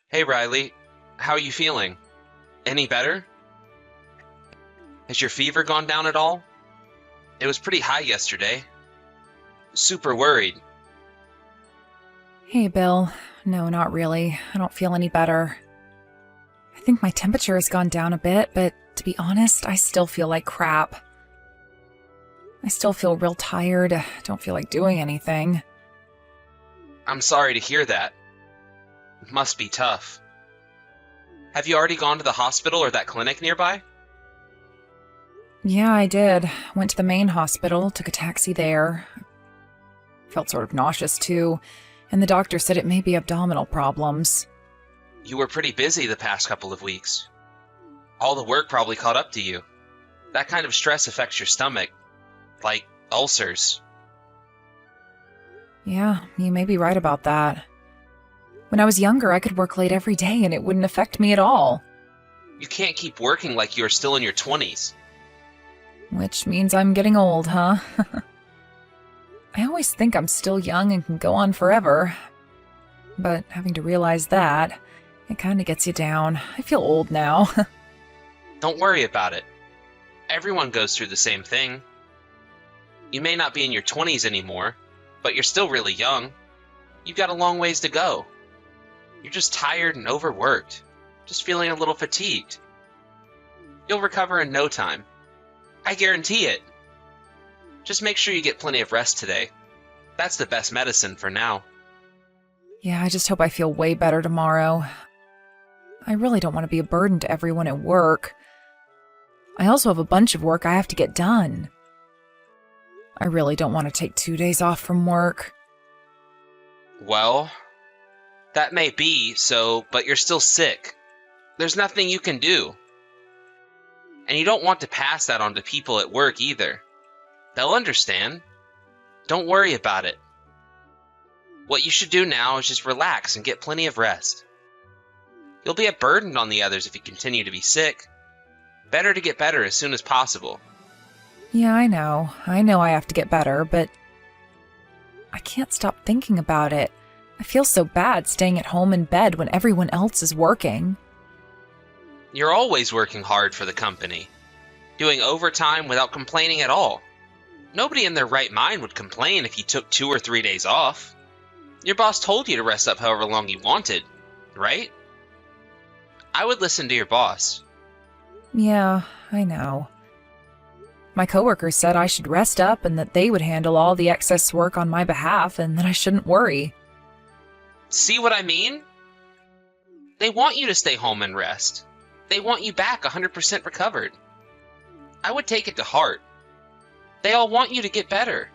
Hey Riley, how are you feeling? Any better? Has your fever gone down at all? It was pretty high yesterday. Super worried. Hey, Bill. No, not really. I don't feel any better. I think my temperature has gone down a bit, but to be honest, I still feel like crap. I still feel real tired. Don't feel like doing anything. I'm sorry to hear that. It must be tough. Have you already gone to the hospital or that clinic nearby? Yeah, I did. Went to the main hospital, took a taxi there. Felt sort of nauseous too, and the doctor said it may be abdominal problems. You were pretty busy the past couple of weeks. All the work probably caught up to you. That kind of stress affects your stomach, like ulcers. Yeah, you may be right about that. When I was younger, I could work late every day and it wouldn't affect me at all. You can't keep working like you are still in your 20s. Which means I'm getting old, huh? I always think I'm still young and can go on forever. But having to realize that, it kind of gets you down. I feel old now. Don't worry about it. Everyone goes through the same thing. You may not be in your 20s anymore, but you're still really young. You've got a long ways to go. You're just tired and overworked, just feeling a little fatigued. You'll recover in no time. I guarantee it. Just make sure you get plenty of rest today. That's the best medicine for now. Yeah, I just hope I feel way better tomorrow. I really don't want to be a burden to everyone at work. I also have a bunch of work I have to get done. I really don't want to take 2 days off from work. Well, that may be so, but you're still sick. There's nothing you can do. And you don't want to pass that on to people at work either. They'll understand. Don't worry about it. What you should do now is just relax and get plenty of rest. You'll be a burden on the others if you continue to be sick. Better to get better as soon as possible. Yeah, I know. I know I have to get better, but I can't stop thinking about it. I feel so bad staying at home in bed when everyone else is working. You're always working hard for the company, doing overtime without complaining at all. Nobody in their right mind would complain if you took 2 or 3 days off. Your boss told you to rest up however long you wanted, right? I would listen to your boss. Yeah, I know. My coworkers said I should rest up and that they would handle all the excess work on my behalf and that I shouldn't worry. See what I mean? They want you to stay home and rest. They want you back 100% recovered. I would take it to heart. They all want you to get better.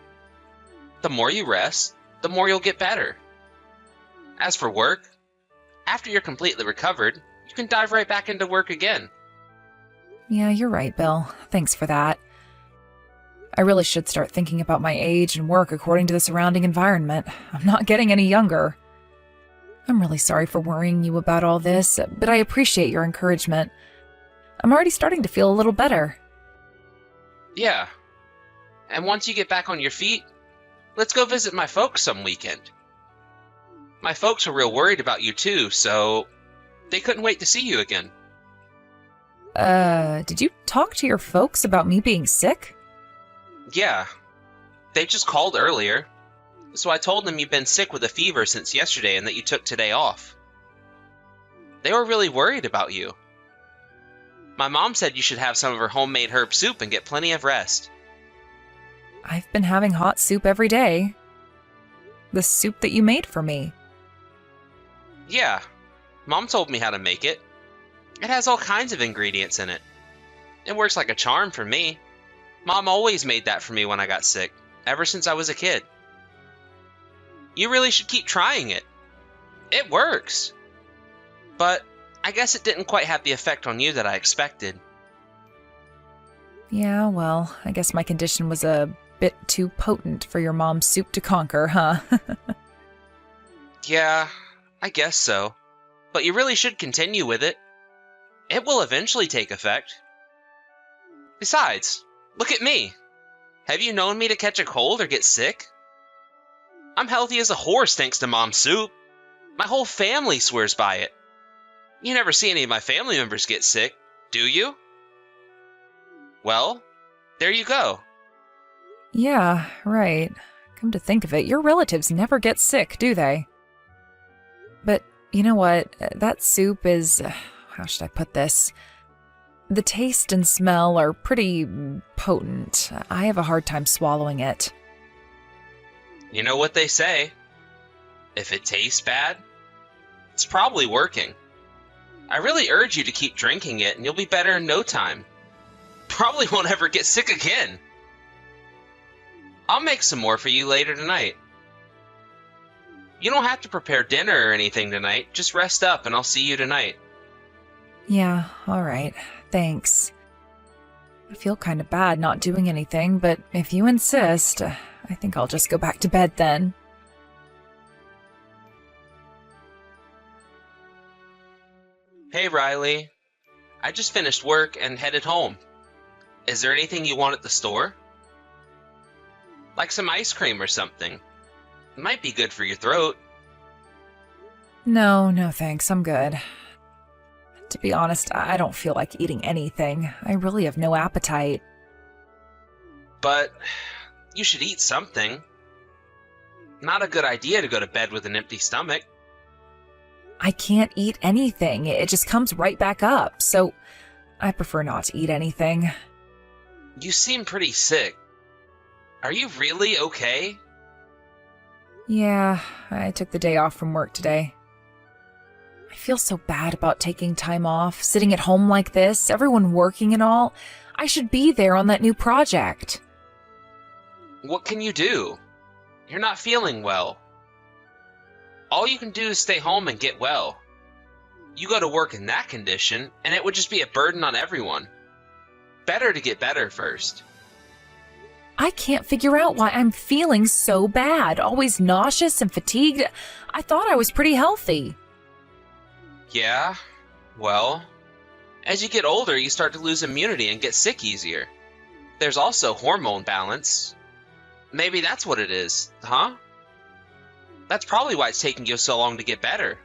The more you rest, the more you'll get better. As for work, after you're completely recovered, you can dive right back into work again. Yeah, you're right, Bill. Thanks for that. I really should start thinking about my age and work according to the surrounding environment. I'm not getting any younger. I'm really sorry for worrying you about all this, but I appreciate your encouragement. I'm already starting to feel a little better. Yeah. And once you get back on your feet, let's go visit my folks some weekend. My folks were real worried about you too, so they couldn't wait to see you again. Did you talk to your folks about me being sick? Yeah. They just called earlier. So I told them you've been sick with a fever since yesterday and that you took today off. They were really worried about you. My mom said you should have some of her homemade herb soup and get plenty of rest. I've been having hot soup every day. The soup that you made for me. Yeah. Mom told me how to make it. It has all kinds of ingredients in it. It works like a charm for me. Mom always made that for me when I got sick, ever since I was a kid. You really should keep trying it. It works. But I guess it didn't quite have the effect on you that I expected. Yeah, well, I guess my condition was a bit too potent for your mom's soup to conquer, huh? Yeah, I guess so. But you really should continue with it. It will eventually take effect. Besides, look at me. Have you known me to catch a cold or get sick? I'm healthy as a horse thanks to Mom's soup. My whole family swears by it. You never see any of my family members get sick, do you? Well, there you go. Yeah, right. Come to think of it, your relatives never get sick, do they? But you know what? That soup is... how should I put this? The taste and smell are pretty potent. I have a hard time swallowing it. You know what they say? If it tastes bad, it's probably working. I really urge you to keep drinking it and you'll be better in no time. Probably won't ever get sick again. I'll make some more for you later tonight. You don't have to prepare dinner or anything tonight. Just rest up and I'll see you tonight. Yeah, all right. Thanks. I feel kind of bad not doing anything, but if you insist, I think I'll just go back to bed then. Hey, Riley. I just finished work and headed home. Is there anything you want at the store? Like some ice cream or something. It might be good for your throat. No, thanks. I'm good. To be honest, I don't feel like eating anything. I really have no appetite. But you should eat something. Not a good idea to go to bed with an empty stomach. I can't eat anything. It just comes right back up, so I prefer not to eat anything. You seem pretty sick. Are you really okay? Yeah, I took the day off from work today. I feel so bad about taking time off, sitting at home like this, everyone working and all. I should be there on that new project. What can you do? You're not feeling well. All you can do is stay home and get well. You go to work in that condition, and it would just be a burden on everyone. Better to get better first. I can't figure out why I'm feeling so bad, always nauseous and fatigued. I thought I was pretty healthy. Yeah, well, as you get older, you start to lose immunity and get sick easier. There's also hormone balance. Maybe that's what it is, huh? That's probably why it's taking you so long to get better.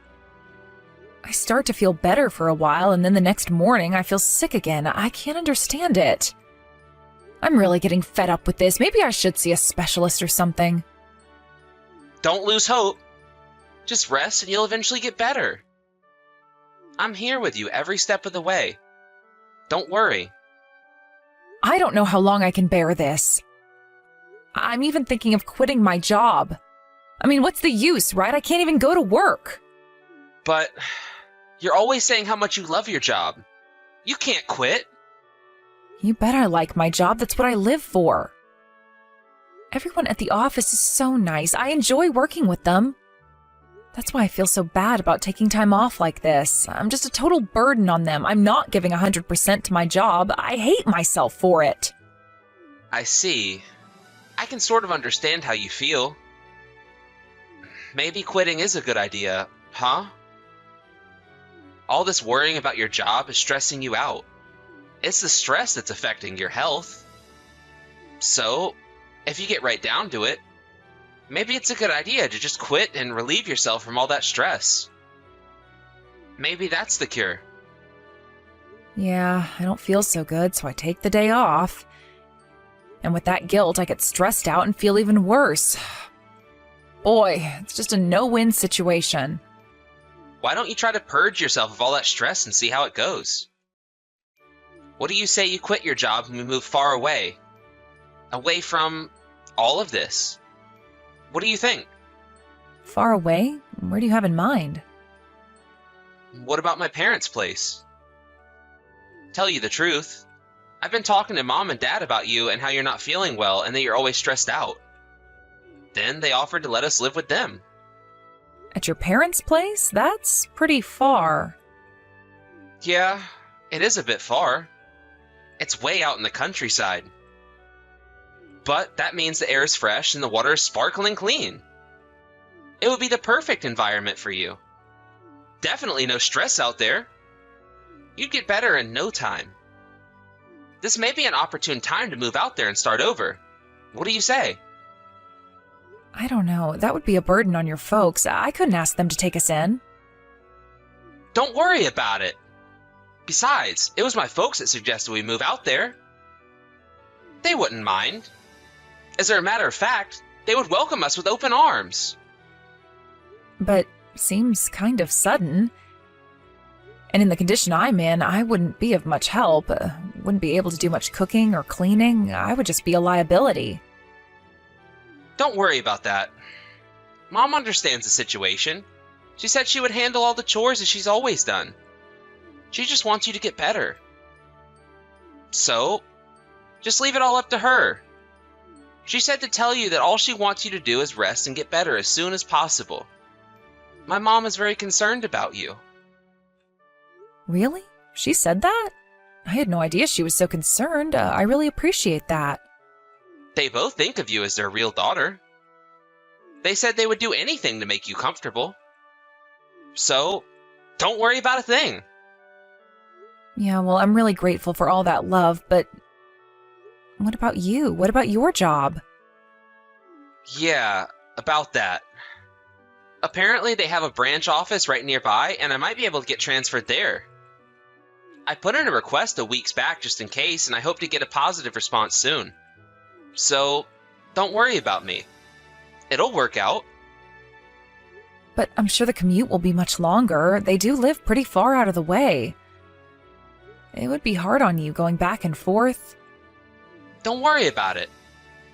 I start to feel better for a while, and then the next morning I feel sick again. I can't understand it. I'm really getting fed up with this. Maybe I should see a specialist or something. Don't lose hope. Just rest and you'll eventually get better. I'm here with you every step of the way. Don't worry. I don't know how long I can bear this. I'm even thinking of quitting my job. I mean, what's the use, right? I can't even go to work. But you're always saying how much you love your job. You can't quit. You bet I like my job. That's what I live for. Everyone at the office is so nice. I enjoy working with them. That's why I feel so bad about taking time off like this. I'm just a total burden on them. I'm not giving 100% to my job. I hate myself for it. I see. I can sort of understand how you feel. Maybe quitting is a good idea, huh? All this worrying about your job is stressing you out. It's the stress that's affecting your health. So, if you get right down to it, maybe it's a good idea to just quit and relieve yourself from all that stress. Maybe that's the cure. Yeah, I don't feel so good, so I take the day off. And with that guilt, I get stressed out and feel even worse. Boy, it's just a no-win situation. Why don't you try to purge yourself of all that stress and see how it goes? What do you say you quit your job and we move far away? Away from all of this? What do you think? Far away? Where do you have in mind? What about my parents' place? Tell you the truth, I've been talking to Mom and Dad about you and how you're not feeling well and that you're always stressed out. Then they offered to let us live with them. At your parents' place? That's pretty far. Yeah, it is a bit far. It's way out in the countryside. But that means the air is fresh and the water is sparkling clean. It would be the perfect environment for you. Definitely no stress out there. You'd get better in no time. This may be an opportune time to move out there and start over. What do you say? I don't know. That would be a burden on your folks. I couldn't ask them to take us in. Don't worry about it. Besides, it was my folks that suggested we move out there. They wouldn't mind. As a matter of fact, they would welcome us with open arms. But seems kind of sudden. And in the condition I'm in, I wouldn't be of much help. Wouldn't be able to do much cooking or cleaning. I would just be a liability. Don't worry about that. Mom understands the situation. She said she would handle all the chores as she's always done. She just wants you to get better. So, just leave it all up to her. She said to tell you that all she wants you to do is rest and get better as soon as possible. My mom is very concerned about you. Really? She said that? I had no idea she was so concerned. I really appreciate that. They both think of you as their real daughter. They said they would do anything to make you comfortable. So, don't worry about a thing. Yeah, well, I'm really grateful for all that love, but what about you? What about your job? Yeah, about that. Apparently they have a branch office right nearby, and I might be able to get transferred there. I put in a request a weeks back just in case, and I hope to get a positive response soon. So, don't worry about me. It'll work out. But I'm sure the commute will be much longer. They do live pretty far out of the way. It would be hard on you going back and forth. Don't worry about it.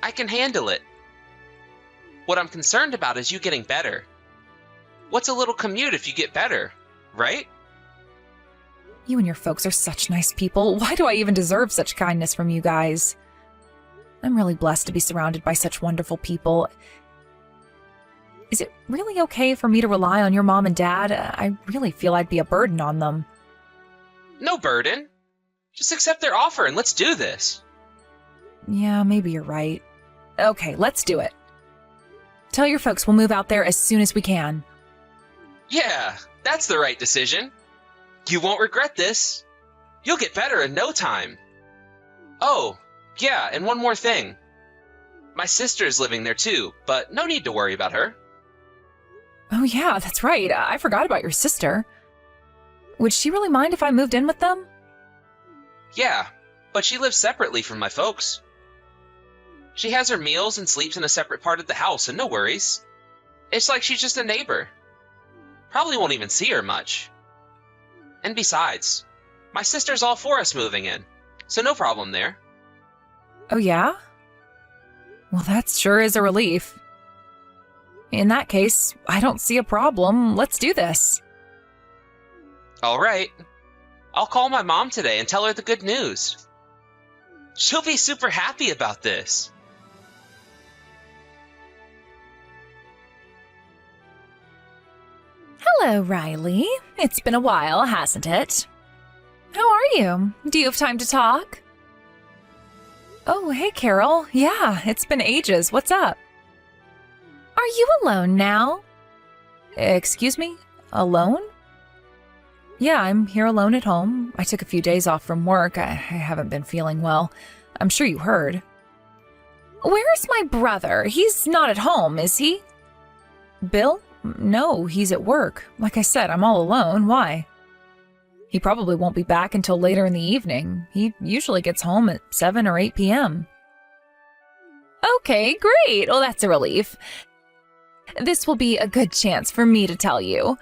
I can handle it. What I'm concerned about is you getting better. What's a little commute if you get better, right? You and your folks are such nice people. Why do I even deserve such kindness from you guys? I'm really blessed to be surrounded by such wonderful people. Is it really okay for me to rely on your mom and dad? I really feel I'd be a burden on them. No burden. Just accept their offer and let's do this. Yeah, maybe you're right. Okay, let's do it. Tell your folks we'll move out there as soon as we can. Yeah, that's the right decision. You won't regret this. You'll get better in no time. Oh, yeah, and one more thing. My sister's living there too, but no need to worry about her. Oh yeah, that's right. I forgot about your sister. Would she really mind if I moved in with them? Yeah, but she lives separately from my folks. She has her meals and sleeps in a separate part of the house, and no worries. It's like she's just a neighbor. Probably won't even see her much. And besides, my sister's all for us moving in, so no problem there. Oh yeah? Well, that sure is a relief. In that case, I don't see a problem. Let's do this. All right. I'll call my mom today and tell her the good news. She'll be super happy about this. Hello, Riley. It's been a while, hasn't it? How are you? Do you have time to talk? Oh, hey, Carol. Yeah, it's been ages. What's up? Are you alone now? Excuse me? Alone? Yeah, I'm here alone at home. I took a few days off from work. I haven't been feeling well. I'm sure you heard. Where's my brother? He's not at home, is he? Bill? No, he's at work. Like I said, I'm all alone. Why? He probably won't be back until later in the evening. He usually gets home at 7 or 8 p.m. Okay, great. Well, that's a relief. This will be a good chance for me to tell you.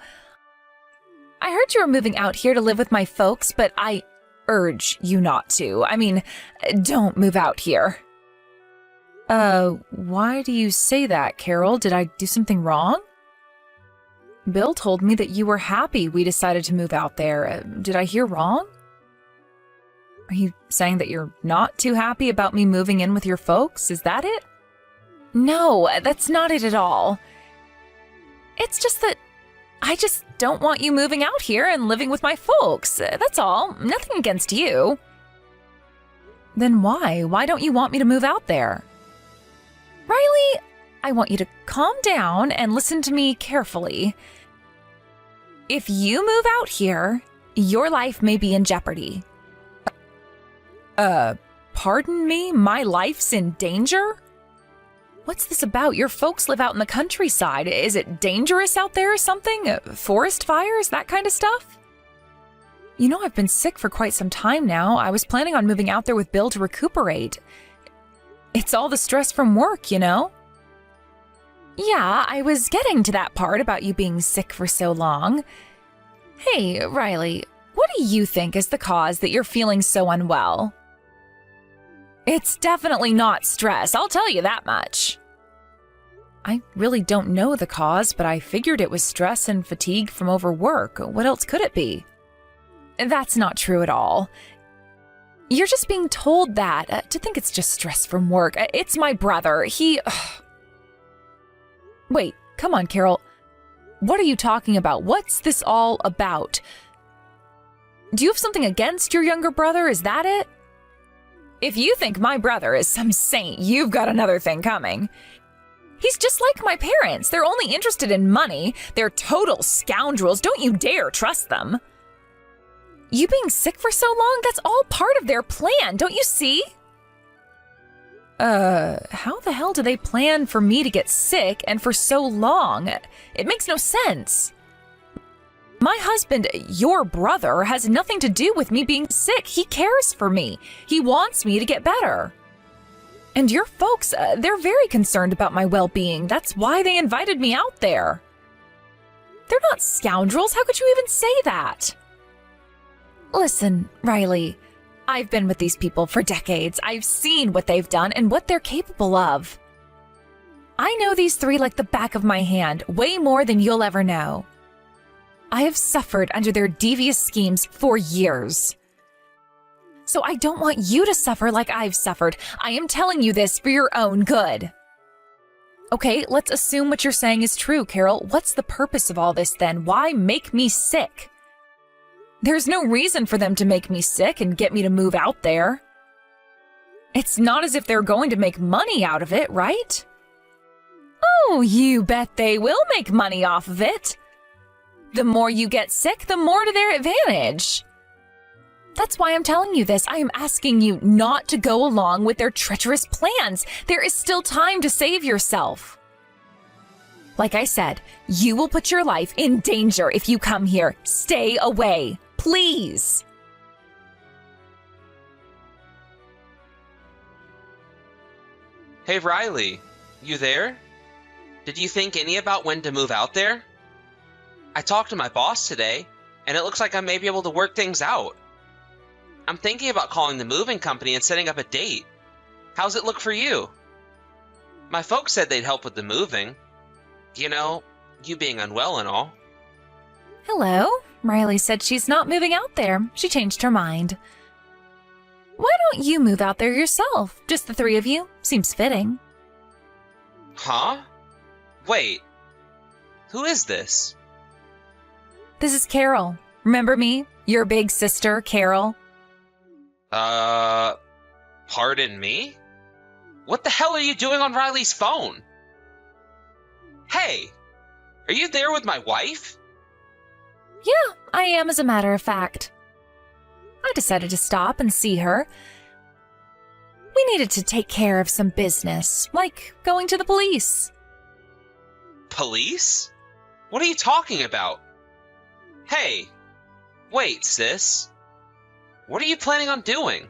I heard you were moving out here to live with my folks, but I urge you not to. I mean, don't move out here. Why do you say that, Carol? Did I do something wrong? Bill told me that you were happy we decided to move out there. Did I hear wrong? Are you saying that you're not too happy about me moving in with your folks? Is that it? No, that's not it at all. It's just that I just don't want you moving out here and living with my folks. That's all. Nothing against you. Then why? Why don't you want me to move out there? Riley, I want you to calm down and listen to me carefully. If you move out here, your life may be in jeopardy. Pardon me? My life's in danger? What's this about? Your folks live out in the countryside. Is it dangerous out there or something? Forest fires? That kind of stuff? You know, I've been sick for quite some time now. I was planning on moving out there with Bill to recuperate. It's all the stress from work, you know? Yeah, I was getting to that part about you being sick for so long. Hey, Riley, what do you think is the cause that you're feeling so unwell? It's definitely not stress, I'll tell you that much. I really don't know the cause, but I figured it was stress and fatigue from overwork. What else could it be? That's not true at all. You're just being told that, to think it's just stress from work. It's my brother. Wait, come on, Carol. What are you talking about? What's this all about? Do you have something against your younger brother? Is that it? If you think my brother is some saint, you've got another thing coming. He's just like my parents. They're only interested in money. They're total scoundrels. Don't you dare trust them. You being sick for so long, that's all part of their plan, don't you see? How the hell do they plan for me to get sick and for so long? It makes no sense. My husband, your brother, has nothing to do with me being sick. He cares for me. He wants me to get better. And your folks, they're very concerned about my well-being. That's why they invited me out there. They're not scoundrels. How could you even say that? Listen, Riley, I've been with these people for decades. I've seen what they've done and what they're capable of. I know these three like the back of my hand, way more than you'll ever know. I have suffered under their devious schemes for years. So I don't want you to suffer like I've suffered. I am telling you this for your own good. Okay, let's assume what you're saying is true, Carol. What's the purpose of all this then? Why make me sick? There's no reason for them to make me sick and get me to move out there. It's not as if they're going to make money out of it, right? Oh, you bet they will make money off of it. The more you get sick, the more to their advantage. That's why I'm telling you this. I am asking you not to go along with their treacherous plans. There is still time to save yourself. Like I said, you will put your life in danger if you come here. Stay away. Please. Hey, Riley, you there? Did you think any about when to move out there? I talked to my boss today, and it looks like I may be able to work things out. I'm thinking about calling the moving company and setting up a date. How's it look for you? My folks said they'd help with the moving. You know, you being unwell and all. Hello. Riley said she's not moving out there. She changed her mind. Why don't you move out there yourself? Just the three of you? Seems fitting. Huh? Wait. Who is this? This is Carol. Remember me? Your big sister, Carol. Pardon me? What the hell are you doing on Riley's phone? Hey, are you there with my wife? Yeah, I am, as a matter of fact. I decided to stop and see her. We needed to take care of some business, like going to the police. Police? What are you talking about? Hey, wait, sis. What are you planning on doing?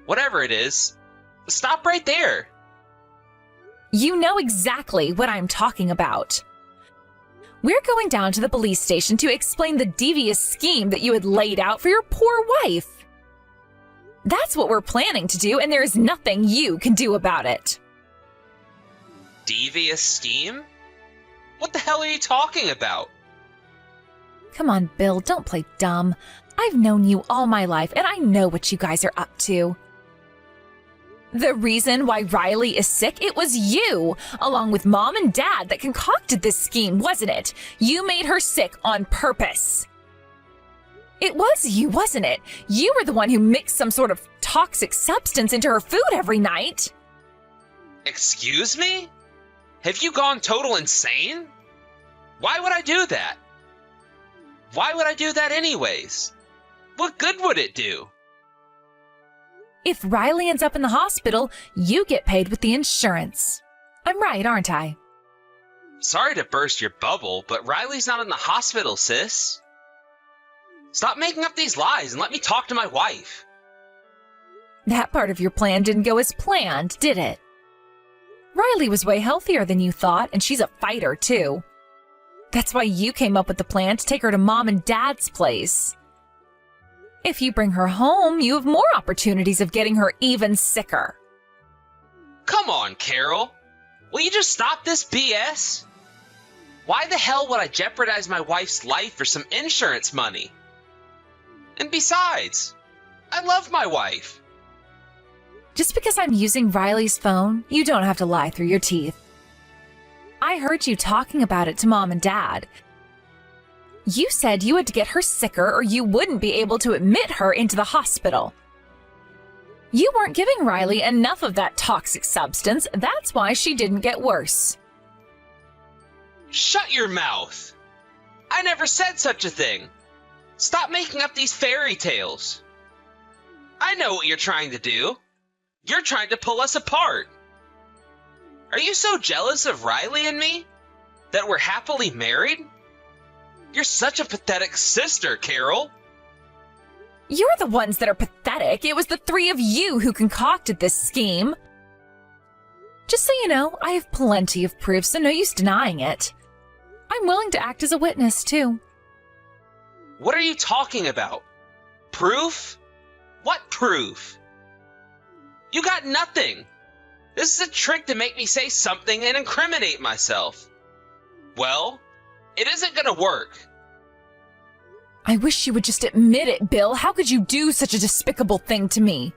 Whatever it is, stop right there. You know exactly what I'm talking about. We're going down to the police station to explain the devious scheme that you had laid out for your poor wife. That's what we're planning to do, and there is nothing you can do about it. Devious scheme? What the hell are you talking about? Come on, Bill, don't play dumb. I've known you all my life, and I know what you guys are up to. The reason why Riley is sick, it was you, along with Mom and Dad, that concocted this scheme, wasn't it? You made her sick on purpose. It was you, wasn't it? You were the one who mixed some sort of toxic substance into her food every night. Excuse me? Have you gone total insane? Why would I do that? Why would I do that anyways? What good would it do? If Riley ends up in the hospital, you get paid with the insurance. I'm right, aren't I? Sorry to burst your bubble, but Riley's not in the hospital, sis. Stop making up these lies and let me talk to my wife. That part of your plan didn't go as planned, did it? Riley was way healthier than you thought, and she's a fighter, too. That's why you came up with the plan to take her to Mom and Dad's place. If you bring her home, you have more opportunities of getting her even sicker. Come on, Carol. Will you just stop this BS? Why the hell would I jeopardize my wife's life for some insurance money? And besides, I love my wife. Just because I'm using Riley's phone, you don't have to lie through your teeth. I heard you talking about it to Mom and Dad. You said you had to get her sicker or you wouldn't be able to admit her into the hospital. You weren't giving Riley enough of that toxic substance. That's why she didn't get worse. Shut your mouth. I never said such a thing. Stop making up these fairy tales. I know what you're trying to do. You're trying to pull us apart. Are you so jealous of Riley and me that we're happily married? You're such a pathetic sister, Carol. You're the ones that are pathetic. It was the three of you who concocted this scheme. Just so you know, I have plenty of proof, so no use denying it. I'm willing to act as a witness, too. What are you talking about? Proof? What proof? You got nothing. This is a trick to make me say something and incriminate myself. Well, it isn't gonna work. I wish you would just admit it, Bill. How could you do such a despicable thing to me?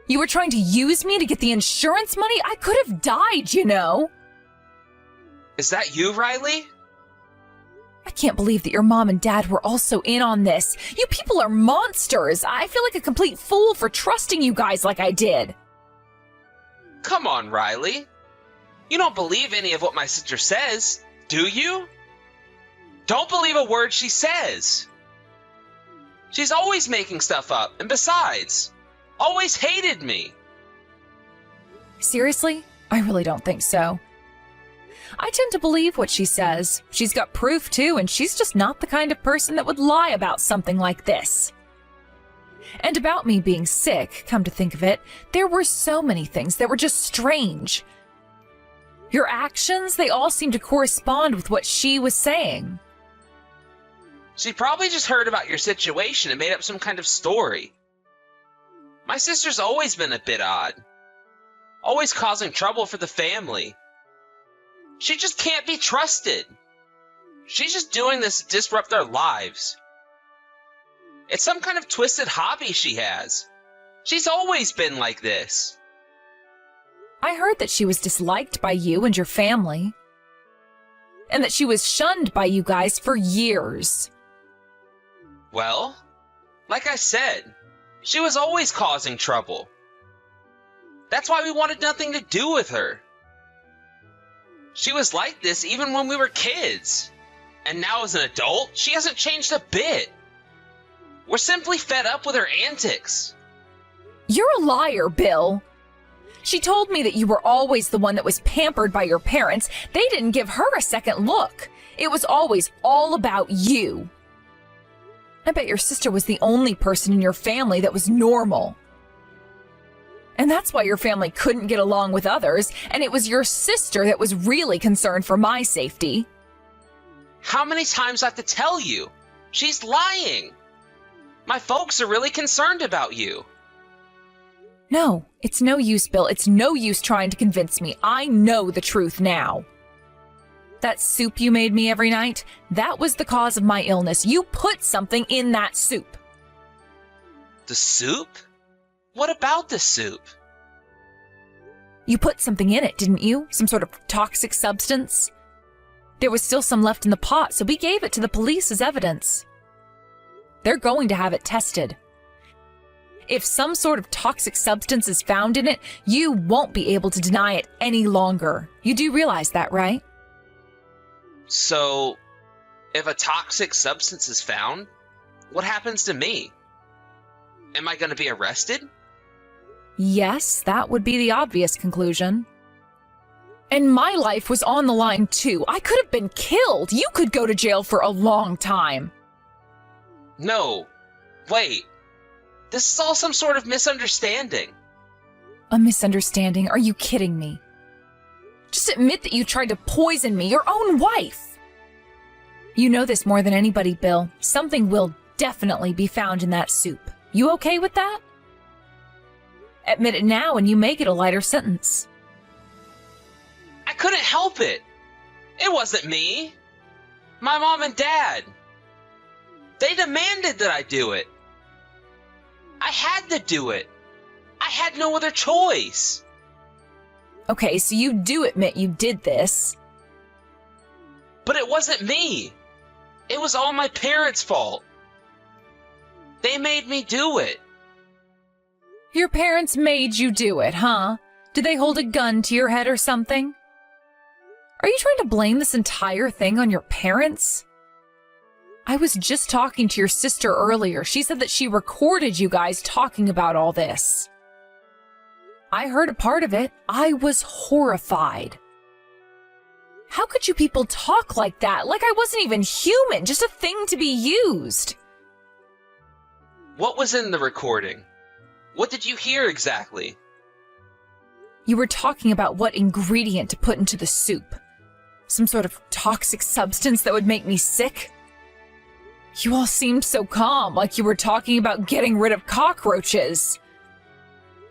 You were trying to use me to get the insurance money? I could have died, you know. Is that you, Riley? I can't believe that your mom and dad were also in on this. You people are monsters. I feel like a complete fool for trusting you guys like I did. Come on, Riley. You don't believe any of what my sister says, do you? Don't believe a word she says. She's always making stuff up, and besides, always hated me. Seriously? I really don't think so. I tend to believe what she says. She's got proof too, and she's just not the kind of person that would lie about something like this. And about me being sick, come to think of it, there were so many things that were just strange. Your actions, they all seem to correspond with what she was saying. She probably just heard about your situation and made up some kind of story. My sister's always been a bit odd. Always causing trouble for the family. She just can't be trusted. She's just doing this to disrupt our lives. It's some kind of twisted hobby she has. She's always been like this. I heard that she was disliked by you and your family. And that she was shunned by you guys for years. Well, like I said, she was always causing trouble. That's why we wanted nothing to do with her. She was like this even when we were kids. And now as an adult, she hasn't changed a bit. We're simply fed up with her antics. You're a liar, Bill. She told me that you were always the one that was pampered by your parents. They didn't give her a second look. It was always all about you. I bet your sister was the only person in your family that was normal. And that's why your family couldn't get along with others, and it was your sister that was really concerned for my safety. How many times do I have to tell you? She's lying. My folks are really concerned about you. No, it's no use, Bill. It's no use trying to convince me. I know the truth now. That soup you made me every night, that was the cause of my illness. You put something in that soup. The soup? What about the soup? You put something in it, didn't you? Some sort of toxic substance? There was still some left in the pot, so we gave it to the police as evidence. They're going to have it tested. If some sort of toxic substance is found in it, you won't be able to deny it any longer. You do realize that, right? So, if a toxic substance is found, what happens to me? Am I going to be arrested? Yes, that would be the obvious conclusion. And my life was on the line too. I could have been killed. You could go to jail for a long time. No, wait. This is all some sort of misunderstanding. A misunderstanding? Are you kidding me? Just admit that you tried to poison me, your own wife. You know this more than anybody, Bill. Something will definitely be found in that soup. You okay with that? Admit it now and you make it a lighter sentence. I couldn't help it. It wasn't me. My mom and dad. They demanded that I do it. I had to do it. I had no other choice. Okay, so you do admit you did this. But it wasn't me. It was all my parents' fault. They made me do it. Your parents made you do it, huh? Did they hold a gun to your head or something? Are you trying to blame this entire thing on your parents? I was just talking to your sister earlier. She said that she recorded you guys talking about all this. I heard a part of it. I was horrified. How could you people talk like that? Like I wasn't even human, just a thing to be used. What was in the recording? What did you hear exactly? You were talking about what ingredient to put into the soup. Some sort of toxic substance that would make me sick? You all seemed so calm, like you were talking about getting rid of cockroaches.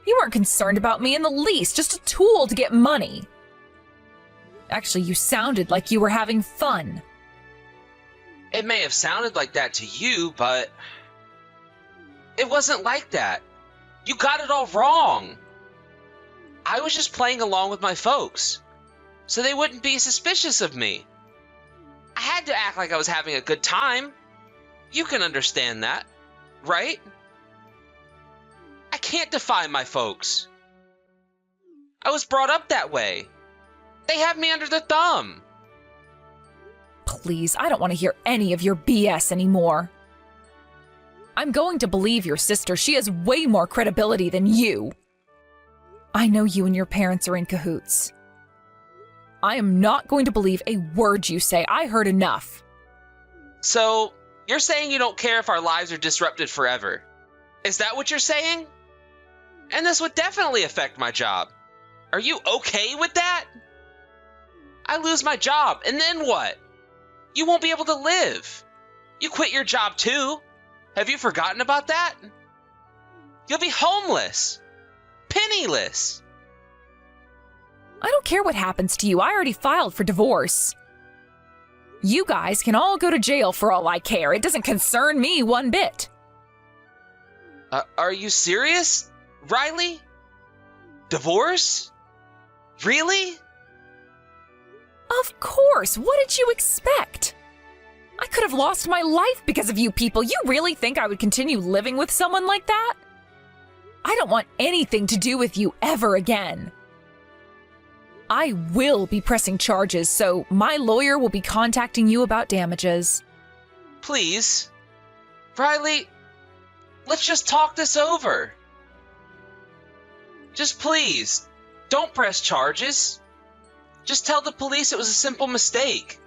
You weren't concerned about me in the least, just a tool to get money. Actually, you sounded like you were having fun. It may have sounded like that to you, but it wasn't like that. You got it all wrong. I was just playing along with my folks, so they wouldn't be suspicious of me. I had to act like I was having a good time. You can understand that, right? I can't defy my folks. I was brought up that way. They have me under their thumb. Please, I don't want to hear any of your BS anymore. I'm going to believe your sister. She has way more credibility than you. I know you and your parents are in cahoots. I am not going to believe a word you say. I heard enough. So, you're saying you don't care if our lives are disrupted forever? Is that what you're saying? And this would definitely affect my job. Are you okay with that? I lose my job, and then what? You won't be able to live. You quit your job too. Have you forgotten about that? You'll be homeless. Penniless. I don't care what happens to you. I already filed for divorce. You guys can all go to jail for all I care. It doesn't concern me one bit. Are you serious, Riley? Divorce? Really? Of course. What did you expect? I could have lost my life because of you people. You really think I would continue living with someone like that? I don't want anything to do with you ever again. I will be pressing charges, so my lawyer will be contacting you about damages. Please. Riley, let's just talk this over. Just please, don't press charges. Just tell the police it was a simple mistake.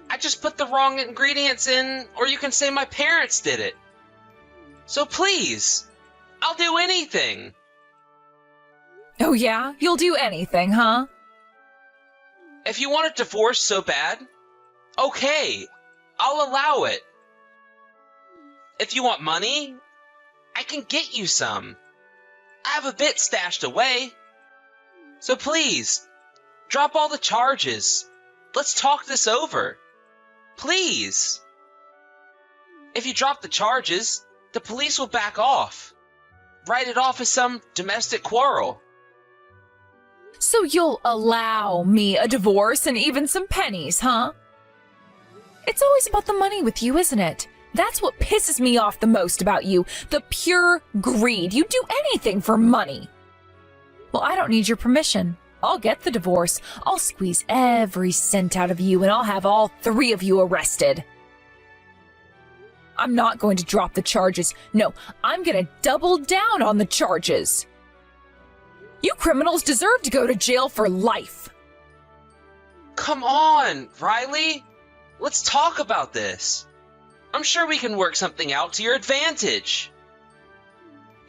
I just put the wrong ingredients in, or you can say my parents did it. So please, I'll do anything. Oh yeah? You'll do anything, huh? If you want a divorce so bad, okay, I'll allow it. If you want money, I can get you some. I have a bit stashed away. So please, drop all the charges. Let's talk this over. Please. If you drop the charges, the police will back off. Write it off as some domestic quarrel. So you'll allow me a divorce and even some pennies, huh? It's always about the money with you, isn't it? That's what pisses me off the most about you. The pure greed. You'd do anything for money. Well, I don't need your permission. I'll get the divorce. I'll squeeze every cent out of you and I'll have all three of you arrested. I'm not going to drop the charges. No, I'm going to double down on the charges. You criminals deserve to go to jail for life. Come on, Riley. Let's talk about this. I'm sure we can work something out to your advantage.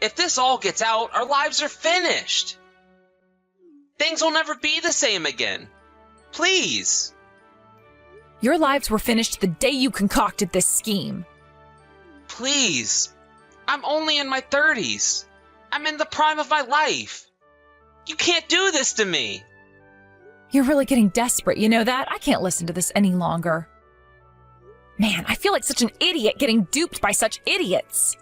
If this all gets out, our lives are finished. Things will never be the same again. Please. Your lives were finished the day you concocted this scheme. Please. I'm only in my 30s. I'm in the prime of my life. You can't do this to me. You're really getting desperate, you know that? I can't listen to this any longer. Man, I feel like such an idiot getting duped by such idiots.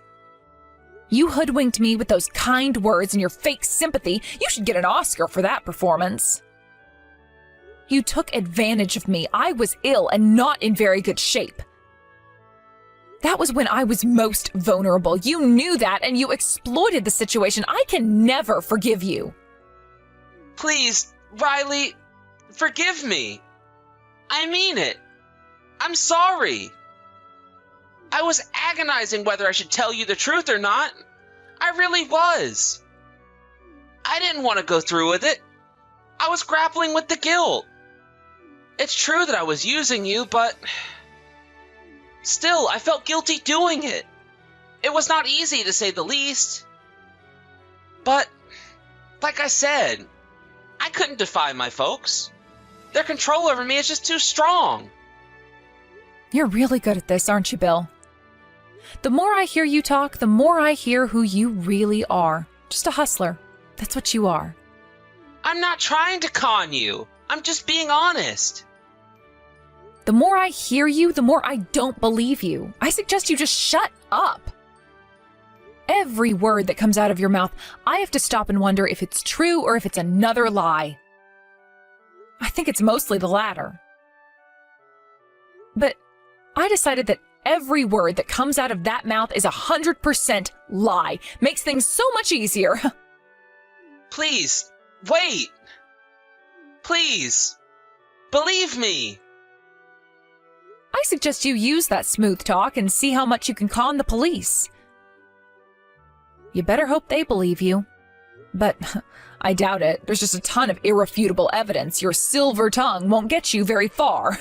You hoodwinked me with those kind words and your fake sympathy. You should get an Oscar for that performance. You took advantage of me. I was ill and not in very good shape. That was when I was most vulnerable. You knew that and you exploited the situation. I can never forgive you. Please, Riley, forgive me. I mean it. I'm sorry. I was agonizing whether I should tell you the truth or not. I really was. I didn't want to go through with it. I was grappling with the guilt. It's true that I was using you, but still, I felt guilty doing it. It was not easy, to say the least. But, like I said, I couldn't defy my folks. Their control over me is just too strong. You're really good at this, aren't you, Bill? The more I hear you talk, the more I hear who you really are. Just a hustler. That's what you are. I'm not trying to con you. I'm just being honest. The more I hear you, the more I don't believe you. I suggest you just shut up. Every word that comes out of your mouth, I have to stop and wonder if it's true or if it's another lie. I think it's mostly the latter. But I decided that every word that comes out of that mouth is 100% lie. Makes things so much easier. Please, wait. Please, believe me. I suggest you use that smooth talk and see how much you can con the police. You better hope they believe you. But I doubt it. There's just a ton of irrefutable evidence. Your silver tongue won't get you very far.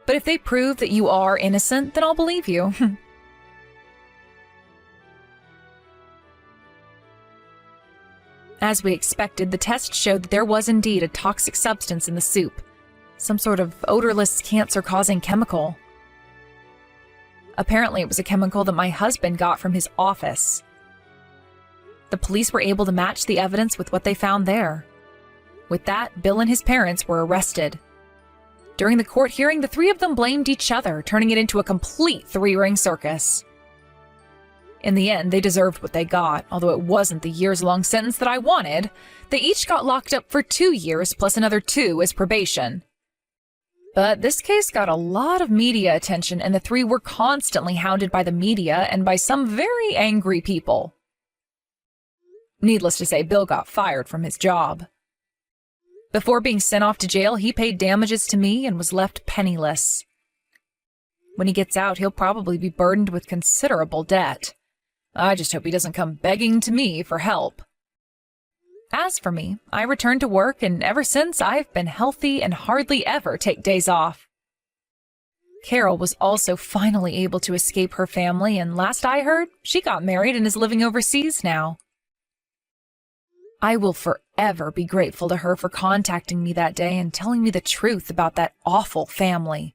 But if they prove that you are innocent, then I'll believe you. As we expected, the test showed that there was indeed a toxic substance in the soup. Some sort of odorless, cancer-causing chemical. Apparently, it was a chemical that my husband got from his office. The police were able to match the evidence with what they found there. With that, Bill and his parents were arrested. During the court hearing, the three of them blamed each other, turning it into a complete three-ring circus. In the end, they deserved what they got, although it wasn't the years-long sentence that I wanted. They each got locked up for 2 years, plus another 2 as probation. But this case got a lot of media attention, and the three were constantly hounded by the media and by some very angry people. Needless to say, Bill got fired from his job. Before being sent off to jail, he paid damages to me and was left penniless. When he gets out, he'll probably be burdened with considerable debt. I just hope he doesn't come begging to me for help. As for me, I returned to work, and ever since I've been healthy and hardly ever take days off. Carol was also finally able to escape her family, and last I heard, she got married and is living overseas now. I will forever be grateful to her for contacting me that day and telling me the truth about that awful family.